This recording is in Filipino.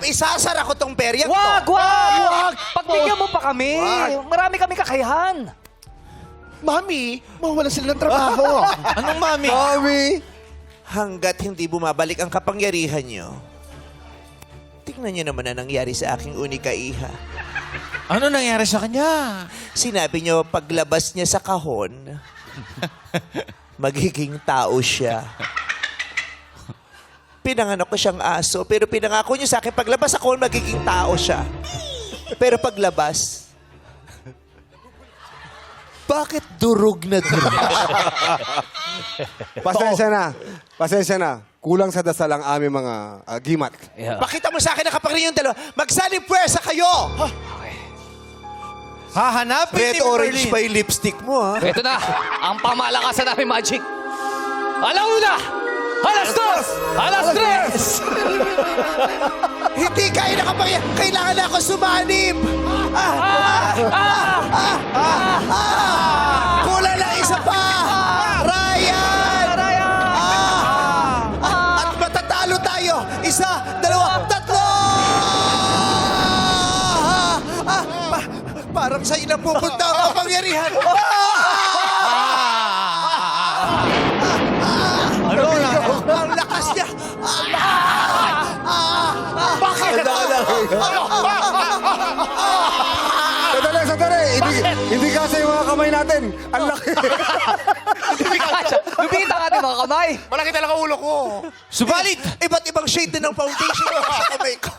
isasara ko tong peryang to. Wag! Wag! Pagbigyan mo pa kami. Wag. Marami kami kakayahan. Mami, mawala sila ng trabaho. Anong mami? Mami! Hanggat hindi bumabalik ang kapangyarihan nyo, tingnan nyo naman na nangyari sa aking unika iha. Ano nangyari sa kanya? Sinabi nyo, paglabas niya sa kahon, magiging tao siya. Pinanganak ko siyang aso, pero pinangako niyo sa akin, paglabas sa kahon, magiging tao siya. Pero paglabas, bakit durog na durog? Pasensya na. Pasensya na. Kulang sa dasal ang aming mga gimat. Yeah. Pakita mo sa akin na kapag yung dalawa, magsalip puwersa kayo! Hahanapin Red ni orange Merlin. pa yung lipstick mo, ha? Ito na, ang pamalakasan namin, Magic. Alauna! Alas dos! Alas tres! Hindi kayo nakapangyay. Kailangan na ako sumanib. Kulang lang isa pa. Ryan! At matatalo tayo. Isa, dalawa, tatlo! Parang sa ilang pupunta ang kapangyarihan. Ano na? Ang lakas niya. Bakit? Sandali! Hindi kasi yung mga kamay natin. Ang laki. Lumikit ang ating mga kamay. Malaki talaga ulo ko. Subalit, Iba't ibang shade din ng foundation sa kamay ko.